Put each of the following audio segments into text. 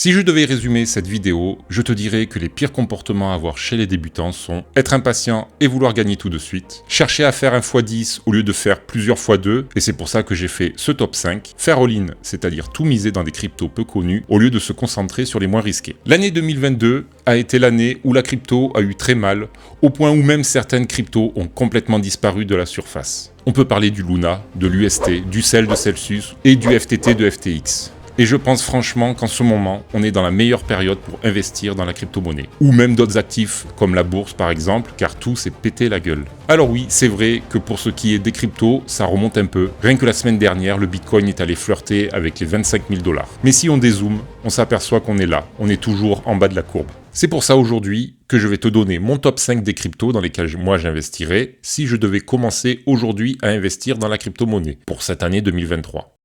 Si je devais résumer cette vidéo, je te dirais que les pires comportements à avoir chez les débutants sont être impatient et vouloir gagner tout de suite, chercher à faire un x10 au lieu de faire plusieurs x2, et c'est pour ça que j'ai fait ce top 5, faire all-in, c'est-à-dire tout miser dans des cryptos peu connus, au lieu de se concentrer sur les moins risqués. L'année 2022 a été l'année où la crypto a eu très mal, au point où même certaines cryptos ont complètement disparu de la surface. On peut parler du Luna, de l'UST, du CEL de Celsius et du FTT de FTX. Et je pense franchement qu'en ce moment, on est dans la meilleure période pour investir dans la crypto-monnaie. Ou même d'autres actifs, comme la bourse par exemple, car tout s'est pété la gueule. Alors oui, c'est vrai que pour ce qui est des cryptos, ça remonte un peu. Rien que la semaine dernière, le Bitcoin est allé flirter avec les 25 000 $. Mais si on dézoome, on s'aperçoit qu'on est là. On est toujours en bas de la courbe. C'est pour ça aujourd'hui que je vais te donner mon top 5 des cryptos dans lesquels moi j'investirais si je devais commencer aujourd'hui à investir dans la crypto-monnaie pour cette année 2023.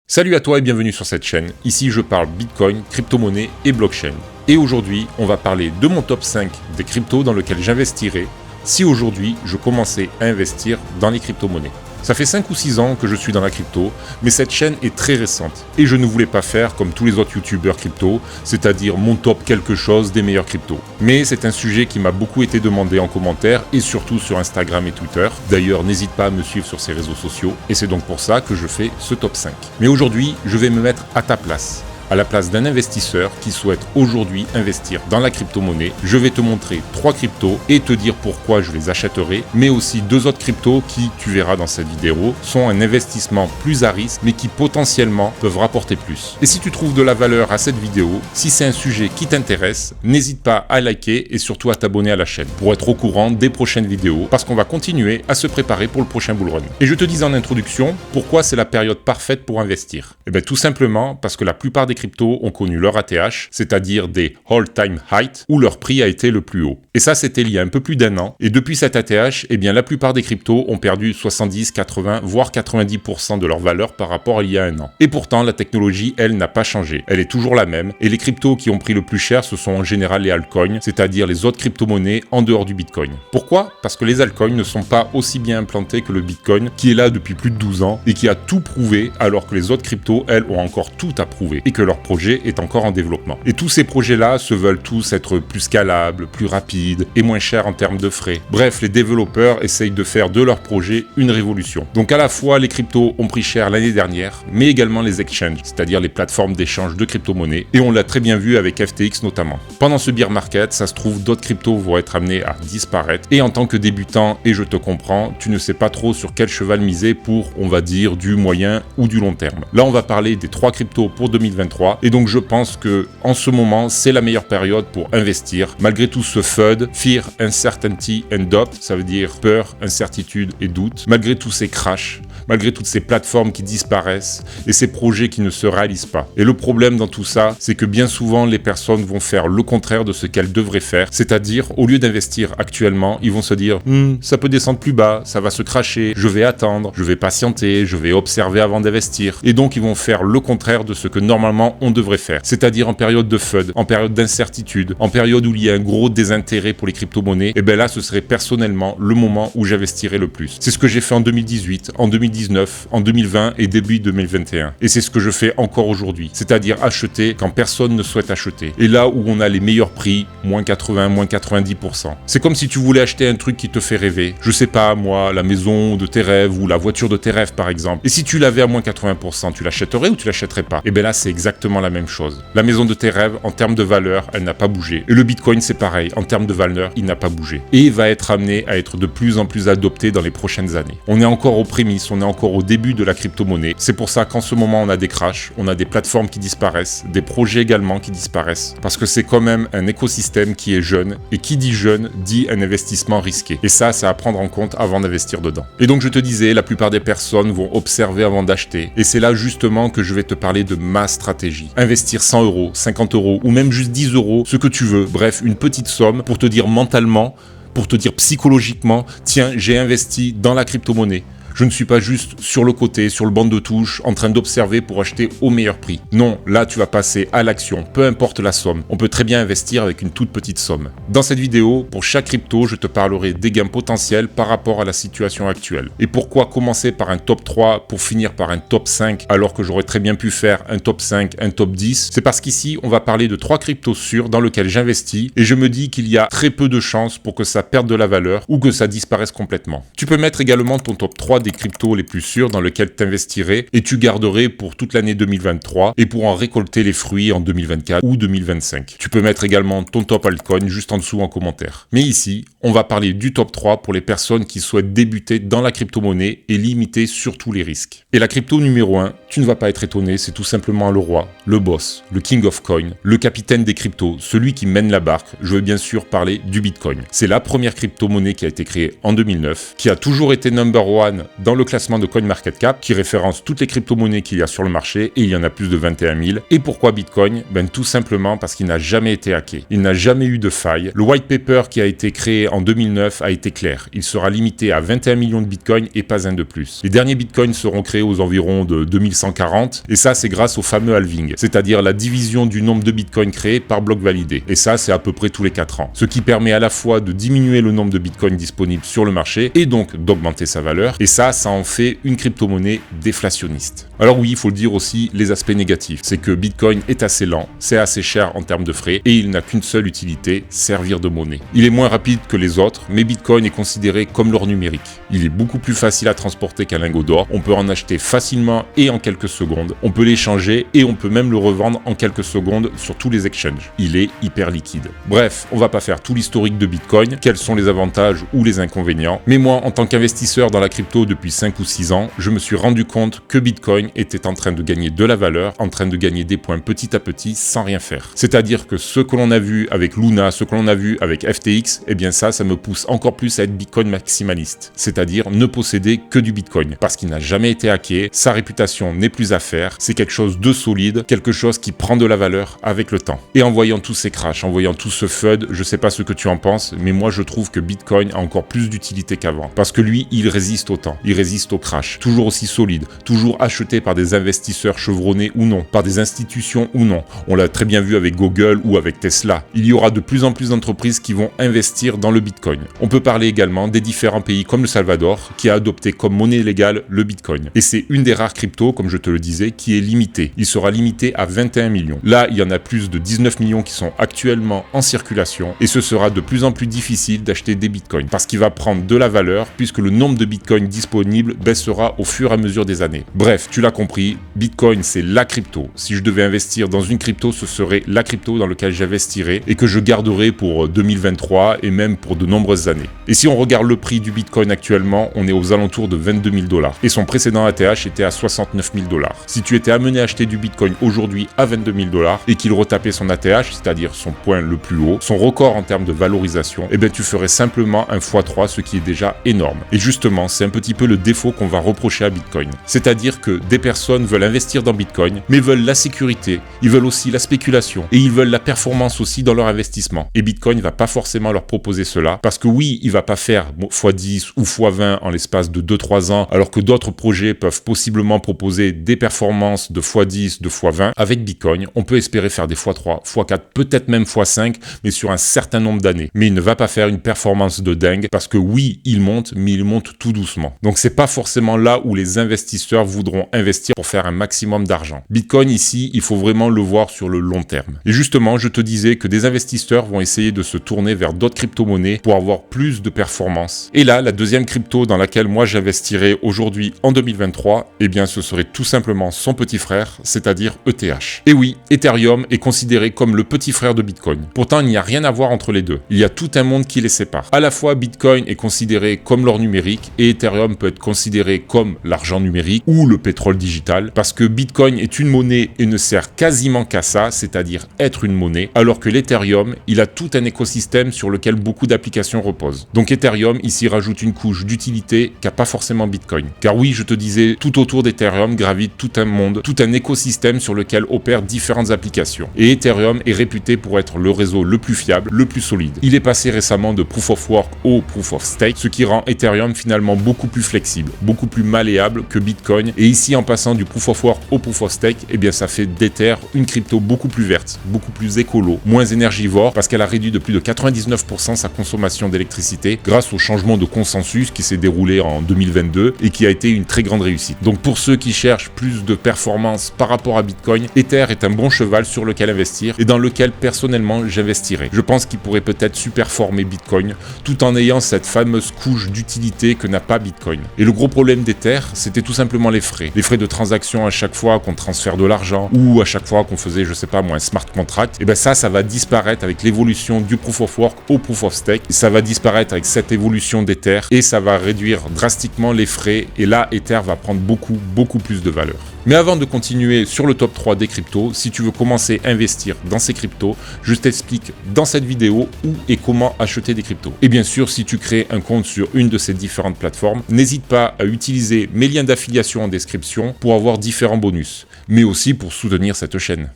Salut à toi et bienvenue sur cette chaîne. Ici je parle Bitcoin, crypto-monnaie et blockchain. Et aujourd'hui, on va parler de mon top 5 des cryptos dans lequel j'investirais si aujourd'hui je commençais à investir dans les crypto-monnaies. Ça fait 5 ou 6 ans que je suis dans la crypto, mais cette chaîne est très récente. Et je ne voulais pas faire comme tous les autres youtubeurs crypto, c'est-à-dire mon top quelque chose des meilleurs cryptos. Mais c'est un sujet qui m'a beaucoup été demandé en commentaire et surtout sur Instagram et Twitter. D'ailleurs, n'hésite pas à me suivre sur ces réseaux sociaux et c'est donc pour ça que je fais ce top 5. Mais aujourd'hui, je vais me mettre à ta place. À la place d'un investisseur qui souhaite aujourd'hui investir dans la crypto-monnaie, je vais te montrer 3 cryptos et te dire pourquoi je les achèterai, mais aussi 2 autres cryptos qui, tu verras dans cette vidéo, sont un investissement plus à risque, mais qui potentiellement peuvent rapporter plus. Et si tu trouves de la valeur à cette vidéo, si c'est un sujet qui t'intéresse, n'hésite pas à liker et surtout à t'abonner à la chaîne pour être au courant des prochaines vidéos, parce qu'on va continuer à se préparer pour le prochain bull run. Et je te disais en introduction, pourquoi c'est la période parfaite pour investir? Eh bien tout simplement parce que la plupart des cryptos ont connu leur ATH, c'est-à-dire des all-time highs, où leur prix a été le plus haut. Et ça, c'était il y a un peu plus d'un an. Et depuis cet ATH, eh bien, la plupart des cryptos ont perdu 70, 80, voire 90% de leur valeur par rapport à il y a un an. Et pourtant, la technologie, elle, n'a pas changé. Elle est toujours la même. Et les cryptos qui ont pris le plus cher, ce sont en général les altcoins, c'est-à-dire les autres crypto-monnaies en dehors du Bitcoin. Pourquoi? Parce que les altcoins ne sont pas aussi bien implantés que le Bitcoin, qui est là depuis plus de 12 ans et qui a tout prouvé, alors que les autres cryptos, elles, ont encore tout à prouver. Et que leur projet est encore en développement. Et tous ces projets-là se veulent tous être plus scalables, plus rapides et moins chers en termes de frais. Bref, les développeurs essayent de faire de leur projet une révolution. Donc à la fois, les cryptos ont pris cher l'année dernière, mais également les exchanges, c'est-à-dire les plateformes d'échange de crypto-monnaies. Et on l'a très bien vu avec FTX notamment. Pendant ce bear market, ça se trouve, d'autres cryptos vont être amenés à disparaître. Et en tant que débutant, et je te comprends, tu ne sais pas trop sur quel cheval miser pour, on va dire, du moyen ou du long terme. Là, on va parler des 3 cryptos pour 2023. Et donc je pense que en ce moment, c'est la meilleure période pour investir. Malgré tout ce FUD, Fear, Uncertainty and Doubt, ça veut dire peur, incertitude et doute. Malgré tous ces crashs, malgré toutes ces plateformes qui disparaissent et ces projets qui ne se réalisent pas. Et le problème dans tout ça, c'est que bien souvent, les personnes vont faire le contraire de ce qu'elles devraient faire. C'est-à-dire, au lieu d'investir actuellement, ils vont se dire « ça peut descendre plus bas, ça va se crasher, je vais attendre, je vais patienter, je vais observer avant d'investir. » Et donc, ils vont faire le contraire de ce que normalement on devrait faire, c'est-à-dire en période de FUD, en période d'incertitude, en période où il y a un gros désintérêt pour les crypto-monnaies, et bien là ce serait personnellement le moment où j'investirais le plus. C'est ce que j'ai fait en 2018, en 2019, en 2020 et début 2021. Et c'est ce que je fais encore aujourd'hui, c'est-à-dire acheter quand personne ne souhaite acheter. Et là où on a les meilleurs prix, moins 80, moins 90%. C'est comme si tu voulais acheter un truc qui te fait rêver. Je sais pas, moi, la maison de tes rêves ou la voiture de tes rêves par exemple. Et si tu l'avais à moins 80%, tu l'achèterais ou tu l'achèterais pas? Et bien là c'est exactement la même chose. La maison de tes rêves, en termes de valeur, elle n'a pas bougé. Et le Bitcoin, c'est pareil. En termes de valeur, il n'a pas bougé. Et il va être amené à être de plus en plus adopté dans les prochaines années. On est encore aux prémices, on est encore au début de la crypto-monnaie. C'est pour ça qu'en ce moment, on a des crashs, on a des plateformes qui disparaissent, des projets également qui disparaissent. Parce que c'est quand même un écosystème qui est jeune. Et qui dit jeune, dit un investissement risqué. Et ça, c'est à prendre en compte avant d'investir dedans. Et donc, je te disais, la plupart des personnes vont observer avant d'acheter. Et c'est là justement que je vais te parler de ma stratégie. Investir 100 €, 50 € ou même juste 10 €, ce que tu veux, bref, une petite somme pour te dire mentalement, pour te dire psychologiquement, tiens, j'ai investi dans la crypto-monnaie. Je ne suis pas juste sur le côté, sur le banc de touche, en train d'observer pour acheter au meilleur prix. Non, là tu vas passer à l'action, peu importe la somme. On peut très bien investir avec une toute petite somme. Dans cette vidéo, pour chaque crypto, je te parlerai des gains potentiels par rapport à la situation actuelle. Et pourquoi commencer par un top 3 pour finir par un top 5 alors que j'aurais très bien pu faire un top 5, un top 10. C'est parce qu'ici, on va parler de 3 cryptos sûrs dans lesquels j'investis et je me dis qu'il y a très peu de chances pour que ça perde de la valeur ou que ça disparaisse complètement. Tu peux mettre également ton top 3 des cryptos les plus sûrs dans lesquels tu investirais et tu garderais pour toute l'année 2023 et pour en récolter les fruits en 2024 ou 2025. Tu peux mettre également ton top altcoin juste en dessous en commentaire. Mais ici, on va parler du top 3 pour les personnes qui souhaitent débuter dans la crypto-monnaie et limiter surtout les risques. Et la crypto numéro 1, tu ne vas pas être étonné, c'est tout simplement le roi, le boss, le king of coin, le capitaine des cryptos, celui qui mène la barque. Je veux bien sûr parler du Bitcoin. C'est la première crypto-monnaie qui a été créée en 2009, qui a toujours été number one dans le classement de CoinMarketCap, qui référence toutes les crypto-monnaies qu'il y a sur le marché, et il y en a plus de 21 000. Et pourquoi Bitcoin? Tout simplement parce qu'il n'a jamais été hacké. Il n'a jamais eu de faille. Le white paper qui a été créé en 2009 a été clair. Il sera limité à 21 millions de Bitcoin et pas un de plus. Les derniers Bitcoins seront créés aux environs de 2140, et ça c'est grâce au fameux halving, c'est-à-dire la division du nombre de Bitcoin créés par bloc validé. Et ça c'est à peu près tous les 4 ans. Ce qui permet à la fois de diminuer le nombre de Bitcoin disponibles sur le marché et donc d'augmenter sa valeur. Et ça en fait une crypto-monnaie déflationniste. Alors oui, il faut le dire aussi, les aspects négatifs. C'est que Bitcoin est assez lent, c'est assez cher en termes de frais et il n'a qu'une seule utilité, servir de monnaie. Il est moins rapide que les autres, mais Bitcoin est considéré comme l'or numérique. Il est beaucoup plus facile à transporter qu'un lingot d'or. On peut en acheter facilement et en quelques secondes. On peut l'échanger et on peut même le revendre en quelques secondes sur tous les exchanges. Il est hyper liquide. Bref, on va pas faire tout l'historique de Bitcoin, quels sont les avantages ou les inconvénients. Mais moi, en tant qu'investisseur dans la crypto depuis 5 ou 6 ans, je me suis rendu compte que Bitcoin était en train de gagner de la valeur, en train de gagner des points petit à petit sans rien faire. C'est-à-dire que ce que l'on a vu avec Luna, ce que l'on a vu avec FTX, eh bien ça me pousse encore plus à être Bitcoin maximaliste. C'est-à-dire ne posséder que du Bitcoin. Parce qu'il n'a jamais été hacké, sa réputation n'est plus à faire, c'est quelque chose de solide, quelque chose qui prend de la valeur avec le temps. Et en voyant tous ces crashs, en voyant tout ce FUD, je sais pas ce que tu en penses, mais moi je trouve que Bitcoin a encore plus d'utilité qu'avant. Parce que lui, il résiste au temps, il résiste au crash, toujours aussi solide, toujours acheté par des investisseurs chevronnés ou non, par des institutions ou non. On l'a très bien vu avec Google ou avec Tesla. Il y aura de plus en plus d'entreprises qui vont investir dans le Bitcoin. On peut parler également des différents pays comme le Salvador qui a adopté comme monnaie légale le Bitcoin. Et c'est une des rares cryptos, comme je te le disais, qui est limitée. Il sera limité à 21 millions. Là, il y en a plus de 19 millions qui sont actuellement en circulation et ce sera de plus en plus difficile d'acheter des Bitcoins parce qu'il va prendre de la valeur puisque le nombre de Bitcoins disponibles baissera au fur et à mesure des années. Bref, tu l'as compris, Bitcoin c'est la crypto. Si je devais investir dans une crypto, ce serait la crypto dans laquelle j'investirais et que je garderai pour 2023 et même pour de nombreuses années. Et si on regarde le prix du Bitcoin actuellement, on est aux alentours de 22 000 $ et son précédent ATH était à 69 000 $. Si tu étais amené à acheter du Bitcoin aujourd'hui à 22 000 $ et qu'il retapait son ATH, c'est-à-dire son point le plus haut, son record en termes de valorisation, eh bien tu ferais simplement un x3, ce qui est déjà énorme. Et justement, c'est un petit peu le défaut qu'on va reprocher à Bitcoin. C'est-à-dire que des personnes veulent investir dans Bitcoin, mais veulent la sécurité, ils veulent aussi la spéculation et ils veulent la performance aussi dans leur investissement. Et Bitcoin va pas forcément leur proposer cela parce que oui, il va pas faire x10 ou x20 en l'espace de 2-3 ans, alors que d'autres projets peuvent possiblement proposer des performances de x10, de x20. Avec Bitcoin, on peut espérer faire des x3, x4, peut-être même x5, mais sur un certain nombre d'années. Mais il ne va pas faire une performance de dingue parce que oui, il monte, mais il monte tout doucement. Donc c'est pas forcément là où les investisseurs voudront investir pour faire un maximum d'argent. Bitcoin ici, il faut vraiment le voir sur le long terme. Et justement, je te disais que des investisseurs vont essayer de se tourner vers d'autres crypto-monnaies pour avoir plus de performance. Et là, la deuxième crypto dans laquelle moi j'investirais aujourd'hui en 2023, eh bien ce serait tout simplement son petit frère, c'est-à-dire ETH. Et oui, Ethereum est considéré comme le petit frère de Bitcoin. Pourtant, il n'y a rien à voir entre les deux. Il y a tout un monde qui les sépare. À la fois, Bitcoin est considéré comme l'or numérique et Ethereum peut être considéré comme l'argent numérique ou le pétrole contrôle digital, parce que Bitcoin est une monnaie et ne sert quasiment qu'à ça, c'est-à-dire être une monnaie, alors que l'Ethereum, il a tout un écosystème sur lequel beaucoup d'applications reposent. Donc Ethereum ici rajoute une couche d'utilité qu'a pas forcément Bitcoin. Car oui, je te disais, tout autour d'Ethereum gravite tout un monde, tout un écosystème sur lequel opèrent différentes applications. Et Ethereum est réputé pour être le réseau le plus fiable, le plus solide. Il est passé récemment de Proof of Work au Proof of Stake, ce qui rend Ethereum finalement beaucoup plus flexible, beaucoup plus malléable que Bitcoin. Et ici, en passant du Proof of Work au Proof of Stake, eh bien ça fait d'Ether une crypto beaucoup plus verte, beaucoup plus écolo, moins énergivore, parce qu'elle a réduit de plus de 99% sa consommation d'électricité grâce au changement de consensus qui s'est déroulé en 2022 et qui a été une très grande réussite. Donc pour ceux qui cherchent plus de performance par rapport à Bitcoin, Ether est un bon cheval sur lequel investir et dans lequel personnellement j'investirais. Je pense qu'il pourrait peut-être superformer Bitcoin tout en ayant cette fameuse couche d'utilité que n'a pas Bitcoin. Et le gros problème d'Ether, c'était tout simplement les frais. Les frais de transaction à chaque fois qu'on transfère de l'argent ou à chaque fois qu'on faisait, je sais pas moi, un smart contract, et bien ça va disparaître avec l'évolution du Proof of Work au Proof of Stake. Ça va disparaître avec cette évolution d'Ether et ça va réduire drastiquement les frais et là, Ether va prendre beaucoup plus de valeur. Mais avant de continuer sur le top 3 des cryptos, si tu veux commencer à investir dans ces cryptos, je t'explique dans cette vidéo où et comment acheter des cryptos. Et bien sûr, si tu crées un compte sur une de ces différentes plateformes, n'hésite pas à utiliser mes liens d'affiliation en description pour avoir différents bonus, mais aussi pour soutenir cette chaîne.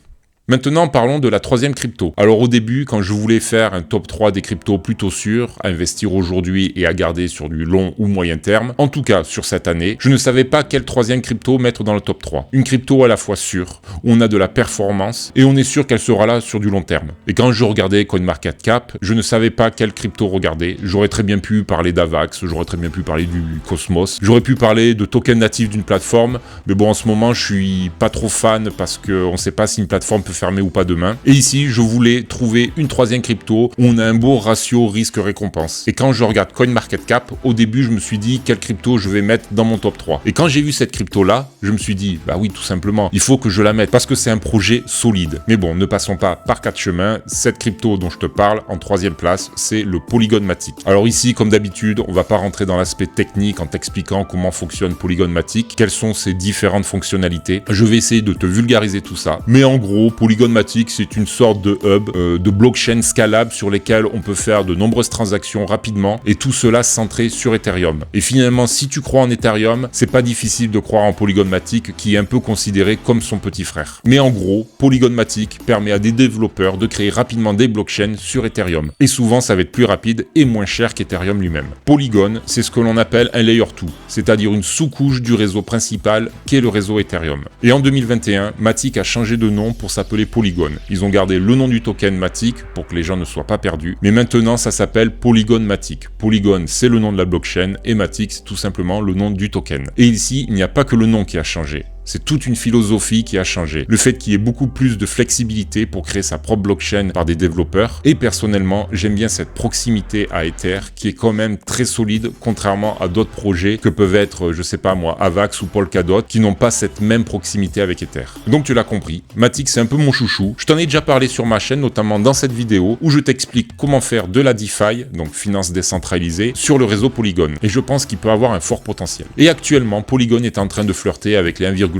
Maintenant, parlons de la troisième crypto. Alors au début, quand je voulais faire un top 3 des cryptos plutôt sûrs, à investir aujourd'hui et à garder sur du long ou moyen terme, en tout cas sur cette année, je ne savais pas quelle troisième crypto mettre dans le top 3. Une crypto à la fois sûre, où on a de la performance et on est sûr qu'elle sera là sur du long terme. Et quand je regardais CoinMarketCap, je ne savais pas quelle crypto regarder. J'aurais très bien pu parler d'Avax, j'aurais très bien pu parler du Cosmos, j'aurais pu parler de tokens natifs d'une plateforme, mais bon en ce moment je suis pas trop fan parce qu'on ne sait pas si une plateforme peut fermé ou pas demain. Et ici, je voulais trouver une troisième crypto où on a un beau ratio risque-récompense. Et quand je regarde CoinMarketCap, au début, je me suis dit quelle crypto je vais mettre dans mon top 3. Et quand j'ai vu cette crypto-là, je me suis dit, bah oui, tout simplement, il faut que je la mette parce que c'est un projet solide. Mais bon, ne passons pas par quatre chemins. Cette crypto dont je te parle, en troisième place, c'est le Polygon Matic. Alors ici, comme d'habitude, on va pas rentrer dans l'aspect technique en t'expliquant comment fonctionne Polygon Matic, quelles sont ses différentes fonctionnalités. Je vais essayer de te vulgariser tout ça. Mais en gros, Polygon Matic, c'est une sorte de hub, de blockchain scalable sur lesquels on peut faire de nombreuses transactions rapidement et tout cela centré sur Ethereum. Et finalement, si tu crois en Ethereum, c'est pas difficile de croire en Polygon Matic qui est un peu considéré comme son petit frère. Mais en gros, Polygon Matic permet à des développeurs de créer rapidement des blockchains sur Ethereum. Et souvent, ça va être plus rapide et moins cher qu'Ethereum lui-même. Polygon, c'est ce que l'on appelle un layer 2, c'est-à-dire une sous-couche du réseau principal qu'est le réseau Ethereum. Et en 2021, Matic a changé de nom pour s'appeler Polygon. Ils ont gardé le nom du token Matic pour que les gens ne soient pas perdus. Mais maintenant, ça s'appelle Polygon Matic. Polygon, c'est le nom de la blockchain et Matic, c'est tout simplement le nom du token. Et ici, il n'y a pas que le nom qui a changé. C'est toute une philosophie qui a changé. Le fait qu'il y ait beaucoup plus de flexibilité pour créer sa propre blockchain par des développeurs. Et personnellement, j'aime bien cette proximité à Ether qui est quand même très solide, contrairement à d'autres projets que peuvent être, je sais pas moi, Avax ou Polkadot, qui n'ont pas cette même proximité avec Ether. Donc tu l'as compris, Matic c'est un peu mon chouchou. Je t'en ai déjà parlé sur ma chaîne, notamment dans cette vidéo, où je t'explique comment faire de la DeFi, donc finance décentralisée, sur le réseau Polygon. Et je pense qu'il peut avoir un fort potentiel. Et actuellement, Polygon est en train de flirter avec les 1,3 $.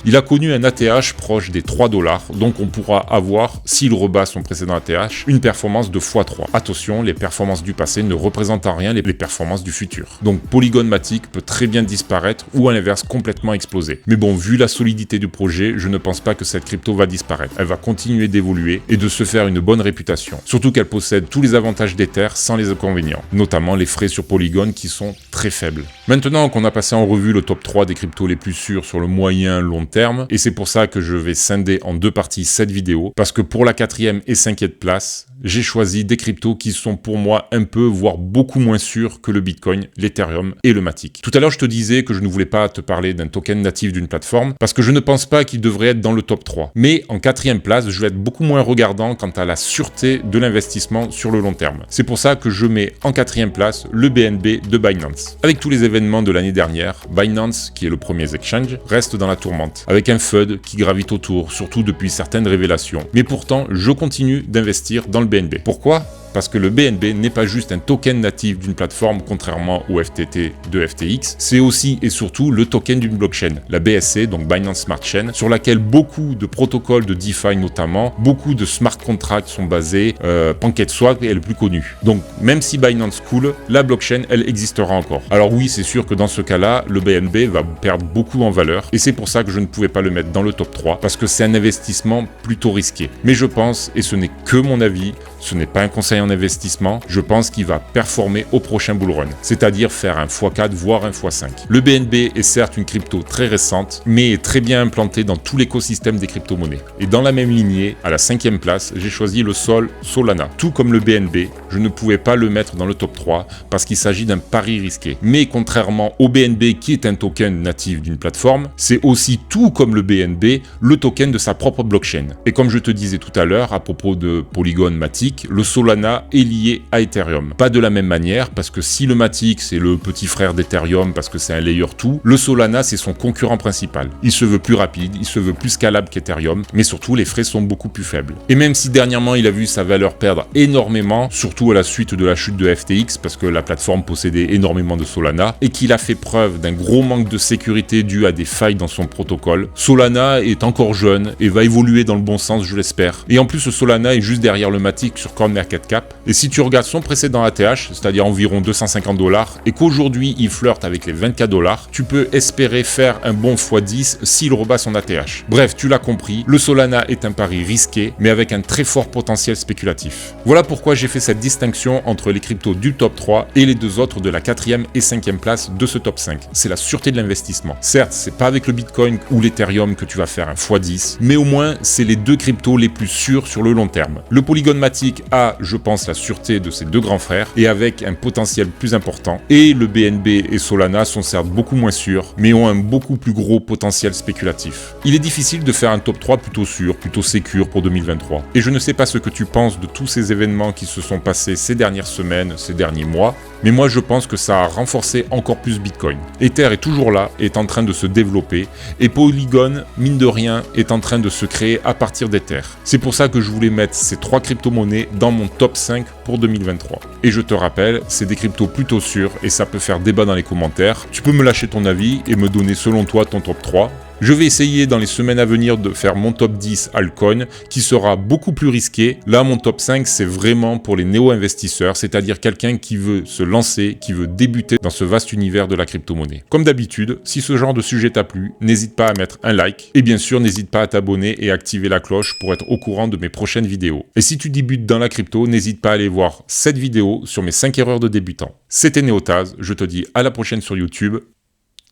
Il a connu un ATH proche des 3 $, donc on pourra avoir, s'il rebat son précédent ATH, une performance de x3. Attention, les performances du passé ne représentent en rien les performances du futur. Donc Polygon Matic peut très bien disparaître ou à l'inverse complètement exploser. Mais bon, vu la solidité du projet, je ne pense pas que cette crypto va disparaître. Elle va continuer d'évoluer et de se faire une bonne réputation. Surtout qu'elle possède tous les avantages d'Ether sans les inconvénients, notamment les frais sur Polygon qui sont très faibles. Maintenant qu'on a passé en revue le top 3 des cryptos les plus sûrs sur le moyen long terme, et c'est pour ça que je vais scinder en deux parties cette vidéo, parce que pour la 4e et 5e place, j'ai choisi des cryptos qui sont pour moi un peu, voire beaucoup moins sûrs que le Bitcoin, l'Ethereum et le Matic. Tout à l'heure, je te disais que je ne voulais pas te parler d'un token natif d'une plateforme, parce que je ne pense pas qu'il devrait être dans le top 3. Mais en 4e place, je vais être beaucoup moins regardant quant à la sûreté de l'investissement sur le long terme. C'est pour ça que je mets en 4e place le BNB de Binance. Avec tous les événements de l'année dernière, Binance, qui est le premier exchange, reste dans la tourmente, avec un FUD qui gravite autour, surtout depuis certaines révélations. Mais pourtant, je continue d'investir dans le BNB. Pourquoi ? parce que le BNB n'est pas juste un token natif d'une plateforme contrairement au FTT de FTX, c'est aussi et surtout le token d'une blockchain, la BSC, donc Binance Smart Chain, sur laquelle beaucoup de protocoles de DeFi notamment, beaucoup de smart contracts sont basés, PancakeSwap est le plus connu. Donc même si Binance coule, la blockchain elle existera encore. Alors oui, c'est sûr que dans ce cas-là, le BNB va perdre beaucoup en valeur et c'est pour ça que je ne pouvais pas le mettre dans le top 3 parce que c'est un investissement plutôt risqué. Mais je pense, et ce n'est que mon avis, ce n'est pas un conseil en investissement, je pense qu'il va performer au prochain bull run, c'est-à-dire faire un x4 voire un x5. Le BNB est certes une crypto très récente, mais est très bien implantée dans tout l'écosystème des crypto-monnaies. Et dans la même lignée, à la 5e place, j'ai choisi le Sol Solana. Tout comme le BNB, je ne pouvais pas le mettre dans le top 3 parce qu'il s'agit d'un pari risqué. Mais contrairement au BNB qui est un token natif d'une plateforme, c'est aussi tout comme le BNB, le token de sa propre blockchain. Et comme je te disais tout à l'heure à propos de Polygon Matic, le Solana est lié à Ethereum. Pas de la même manière, parce que si le Matic c'est le petit frère d'Ethereum parce que c'est un layer 2, le Solana c'est son concurrent principal. Il se veut plus rapide, il se veut plus scalable qu'Ethereum, mais surtout les frais sont beaucoup plus faibles. Et même si dernièrement il a vu sa valeur perdre énormément, surtout à la suite de la chute de FTX, parce que la plateforme possédait énormément de Solana, et qu'il a fait preuve d'un gros manque de sécurité dû à des failles dans son protocole, Solana est encore jeune et va évoluer dans le bon sens, je l'espère. Et en plus, le Solana est juste derrière le Matic sur CoinMarketCap. Et si tu regardes son précédent ATH, c'est-à-dire environ 250 $, et qu'aujourd'hui il flirte avec les 24 $, tu peux espérer faire un bon x10 s'il rebat son ATH. Bref, tu l'as compris, le Solana est un pari risqué, mais avec un très fort potentiel spéculatif. Voilà pourquoi j'ai fait cette distinction entre les cryptos du top 3 et les deux autres de la 4e et 5e place de ce top 5. C'est la sûreté de l'investissement. Certes, c'est pas avec le Bitcoin ou l'Ethereum que tu vas faire un x10, mais au moins, c'est les deux cryptos les plus sûrs sur le long terme. Le Polygon Matic a, je pense, la sûreté de ses deux grands frères et avec un potentiel plus important. Et le BNB et Solana sont certes beaucoup moins sûrs, mais ont un beaucoup plus gros potentiel spéculatif. Il est difficile de faire un top 3 plutôt sûr, plutôt sécure pour 2023. Et je ne sais pas ce que tu penses de tous ces événements qui se sont passés ces dernières semaines, ces derniers mois, mais moi je pense que ça a renforcé encore plus Bitcoin. Ether est toujours là, est en train de se développer, et Polygon, mine de rien, est en train de se créer à partir d'Ether. C'est pour ça que je voulais mettre ces trois crypto-monnaies dans mon top 5 pour 2023. Et je te rappelle, c'est des cryptos plutôt sûrs, et ça peut faire débat dans les commentaires. Tu peux me lâcher ton avis et me donner selon toi ton top 3. Je vais essayer dans les semaines à venir de faire mon top 10 altcoin qui sera beaucoup plus risqué. Là, mon top 5, c'est vraiment pour les néo-investisseurs, c'est-à-dire quelqu'un qui veut se lancer, qui veut débuter dans ce vaste univers de la crypto-monnaie. Comme d'habitude, si ce genre de sujet t'a plu, n'hésite pas à mettre un like et bien sûr, n'hésite pas à t'abonner et activer la cloche pour être au courant de mes prochaines vidéos. Et si tu débutes dans la crypto, n'hésite pas à aller voir cette vidéo sur mes 5 erreurs de débutant. C'était Néotaz, je te dis à la prochaine sur YouTube.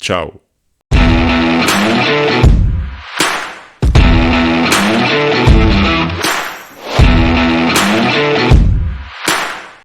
Ciao.